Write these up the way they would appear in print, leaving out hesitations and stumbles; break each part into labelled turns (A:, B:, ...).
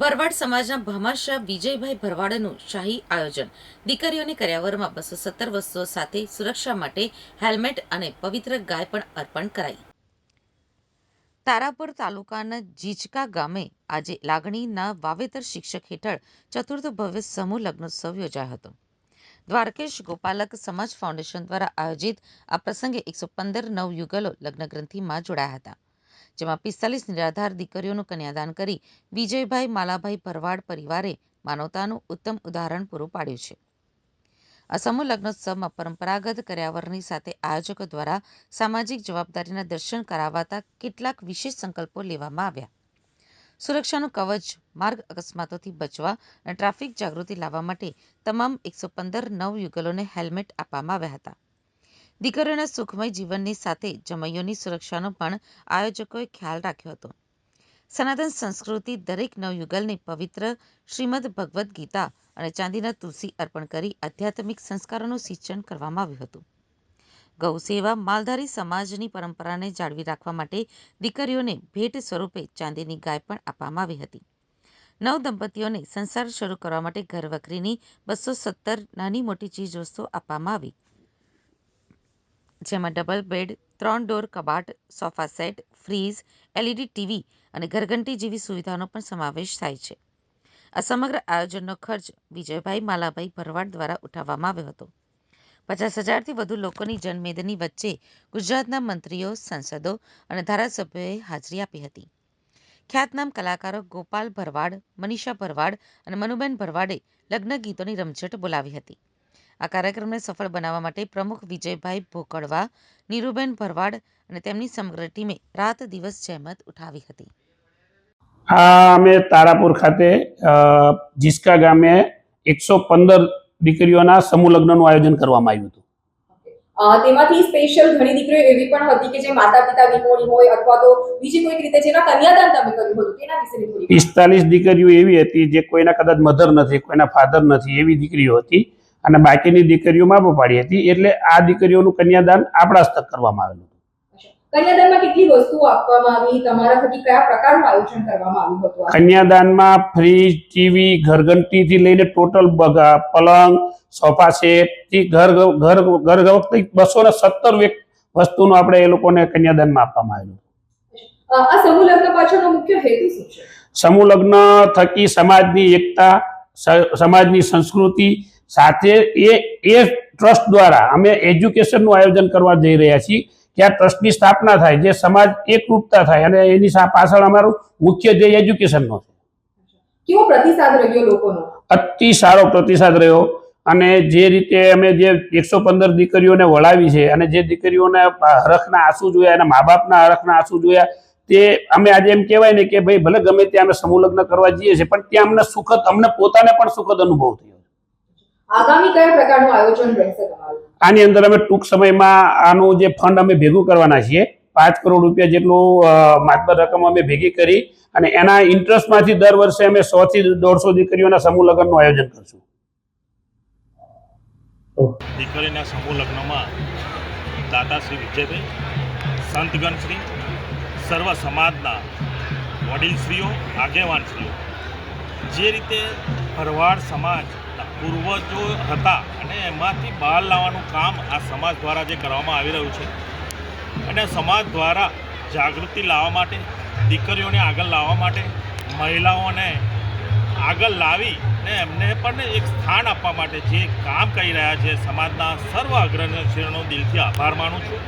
A: ભરવાડ સમાજના ભામાશાહ વિજયભાઈ ભરવાડનું શાહી આયોજન. દીકરીઓને કર્યાવરમાં 217 વસ્તુઓ સાથે સુરક્ષા માટે હેલ્મેટ અને પવિત્ર ગાય પણ અર્પણ કરાઈ. તારાપુર તાલુકાના જીચકા ગામે આજે લાગણીના વાવેતર શીર્ષક હેઠળ ચતુર્થ ભવ્ય સમૂહ લગ્નોત્સવ યોજાયો હતો. દ્વારકેશ ગોપાલક સમાજ ફાઉન્ડેશન દ્વારા આયોજિત આ પ્રસંગે 115 નવયુગલો લગ્નગ્રંથિમાં જોડાયા હતા, જેમાં 45 નિરાધાર દીકરીઓનું કન્યાદાન કરી વિજયભાઈ માલાભાઈ ભરવાડ પરિવારે માનવતાનું ઉત્તમ ઉદાહરણ પૂરું પાડ્યું છે. આ સમૂહ લગ્નોત્સવમાં પરંપરાગત કર્યાવરની સાથે આયોજકો દ્વારા સામાજિક જવાબદારીના દર્શન કરાવાતા કેટલાક વિશેષ સંકલ્પો લેવામાં આવ્યા. સુરક્ષાનું કવચ, માર્ગ અકસ્માતોથી બચવા અને ટ્રાફિક જાગૃતિ લાવવા માટે તમામ 115 નવયુગલોને હેલ્મેટ આપવામાં આવ્યા હતા. દીકરીઓના સુખમય જીવનની સાથે જમૈયોની સુરક્ષાનો પણ આયોજકોએ ખ્યાલ રાખ્યો હતો. સનાતન સંસ્કૃતિ દરેક નવયુગલને પવિત્ર શ્રીમદ ભગવદ્ ગીતા અને ચાંદીના તુલસી અર્પણ કરી આધ્યાત્મિક સંસ્કારોનું સિંચન કરવામાં આવ્યું હતું. ગૌ સેવા માલધારી સમાજની પરંપરાને જાળવી રાખવા માટે દીકરીઓને ભેટ સ્વરૂપે ચાંદીની ગાય પણ આપવામાં આવી હતી. નવ દંપતીઓને સંસાર શરૂ કરવા માટે ઘરવખરીની 217 નાની મોટી ચીજવસ્તુઓ આપવામાં આવી, જેમાં ડબલ બેડ, 3 ડોર કબાટ, sofa set, fridge, LED TV અને ઘરઘંટી જેવી સુવિધાનો પણ સમાવેશ થાય છે. આ સમગ્ર આયોજનનો ખર્ચ વિજયભાઈ માલાભાઈ ભરવાડ દ્વારા ઉઠાવવામાં આવ્યો હતો. 50,000થી વધુ લોકોની જનમેદની વચ્ચે ગુજરાતના મંત્રીઓ, સાંસદો અને ધારાસભ્યોએ હાજરી આપી હતી. ખ્યાતનામ કલાકારો ગોપાલ ભરવાડ, મનીષા ભરવાડ અને મનુબેન ભરવાડે લગ્ન ગીતોની રમઝટ બોલાવી હતી. આ કાર્યક્રમને સફળ બનાવવા માટે પ્રમુખ વિજયભાઈ ભોકડવા, નીરુબેન ભરવાડ અને તેમની સમગ્ર ટીમે રાત દિવસ જહેમત ઉઠાવી હતી.
B: અમે તારાપુર ખાતે જીસ્કા ગામે 115 દીકરીઓના સમૂહ લગ્નનું આયોજન કરવામાં આવ્યું હતું.
C: તેમાંથી સ્પેશિયલ ઘણી દીકરીઓ એવી પણ હતી કે જે માતા પિતા વિહોણી હોય અથવા તો બીજી કોઈક રીતે જેના કન્યાદાન તમે કર્યું હતું, તેના વિશે થોડી
B: 45 દીકરીઓ એવી હતી જે કોઈના કદાચ મધર નથી, કોઈના ફાધર નથી, એવી દીકરીઓ હતી અને બાકીની દીકરીઓ મા બાપાડી હતી. એટલે આ દીકરીઓનું કન્યાદાન આપણા હસ્તક કરવામાં આવેલું.
C: કન્યાદાનમાં કેટલી વસ્તુઓ આપવામાં આવી, તમારા થકી કયા પ્રકારનું આયોજન કરવામાં આવ્યું હતું?
B: કન્યાદાનમાં ફ્રીજ, ટીવી, ઘરઘંટીથી લઈને ટોટલ પલંગ, સોફા સેટ થી ઘર 217 વસ્તુનું આપણે એ લોકોને કન્યાદાનમાં આપવામાં આવેલું.
C: આ સમૂહ લગ્ન પાછળનો મુખ્ય હેતુ શું છે?
B: સમૂહ લગ્ન થકી સમાજની એકતા, સમાજની સંસ્કૃતિ સાથે એ ટ્રસ્ટ દ્વારા અમે એજ્યુકેશનનું આયોજન કરવા જઈ રહ્યા છીએ કે આ ટ્રસ્ટની સ્થાપના થાય, જે સમાજ એકરૂપતા થાય અને એની પાછળ અમારું મુખ્ય ધ્યેય એજ્યુકેશનનો છે.
C: કેવો પ્રતિસાદ રહ્યો લોકોનો?
B: અતિ સારો પ્રતિસાદ રહ્યો અને જે રીતે અમે જે 115 દીકરીઓને વળાવી છે અને જે દીકરીઓને હરખના આંસુ જોયા, એના મા બાપના હરખના આંસુ જોયા, તે અમે આજે એમ કહેવાય ને કે ભાઈ ભલે ગમે ત્યાં અમે સમૂહ લગ્ન કરવા જઈએ છીએ પણ ત્યાં અમને પોતાને પણ સુખદ અનુભવ થયો.
C: આગામી કયા પ્રકારનું આયોજન રહેશે તમારું?
B: આની અંદર અમે ટૂંક સમયમાં આનું જે ફંડ અમે ભેગું કરવાના છીએ, 5 કરોડ રૂપિયા જેટલું માતબર રકમ અમે ભેગી કરી અને એના ઇન્ટરેસ્ટમાંથી દર વર્ષે અમે 100 થી 150 દીકરીઓના સમૂહ લગ્નનું આયોજન કરશું.
D: દીકરીના સમૂહ લગ્નમાં દાતા શ્રી વિજયભાઈ, સંતગણ શ્રી, સર્વ સમાજના વડીલશ્રીઓ, આગેવાનશ્રીઓ, જે રીતે ભરવાડ સમાજના પૂર્વજો હતા અને એમાંથી બહાર લાવવાનું કામ આ સમાજ દ્વારા જે કરવામાં આવી રહ્યું છે અને સમાજ દ્વારા જાગૃતિ લાવવા માટે, દીકરીઓને આગળ લાવવા માટે, મહિલાઓને આગળ લાવી ને એમને પણ એક સ્થાન આપવા માટે જે કામ કરી રહ્યા છે, સમાજના સર્વ અગ્રણીઓનો દિલથી આભાર માનું છું.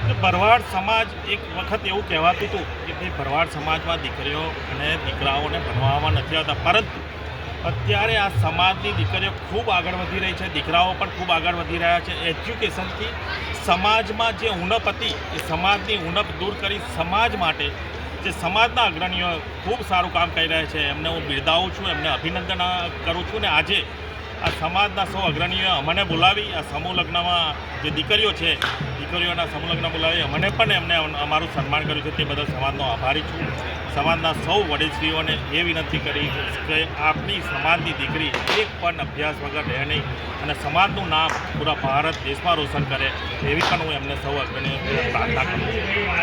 D: કે ભરવાડ સમાજ એક વખત એવું કહેવાતું હતું કે ભાઈ ભરવાડ સમાજમાં દીકરીઓ અને દીકરાઓને ભણવામાં નથી આવતા, પરંતુ અત્યારે આ સમાજની દીકરીઓ ખૂબ આગળ વધી રહી છે, દીકરાઓ પણ ખૂબ આગળ વધી રહ્યા છે. એજ્યુકેશનથી સમાજમાં જે ઉણપ હતી એ સમાજની ઉણપ દૂર કરી સમાજ માટે જે સમાજના અગ્રણીઓ ખૂબ સારું કામ કરી રહ્યા છે, એમને હું બિરદાવું છું, એમને અભિનંદન કરું છું. ને આજે આ સમાજના સૌ અગ્રણીઓએ અમને બોલાવી આ સમૂહ લગ્નમાં જે દીકરીઓ છે, દીકરીઓના સમૂહ લગ્ન બોલાવી અમને પણ એમને અમારું સન્માન કર્યું છે, તે બદલ સમાજનો આભારી છું. સમાજના સૌ વડીલશ્રીઓને એ વિનંતી કરી કે આપની સમાજની દીકરી એક પણ અભ્યાસ વગર રહે નહીં અને સમાજનું નામ પૂરા ભારત દેશમાં રોશન કરે, એવી પણ હું એમને સૌ અગ્રણીઓને પ્રાર્થના કરું છું.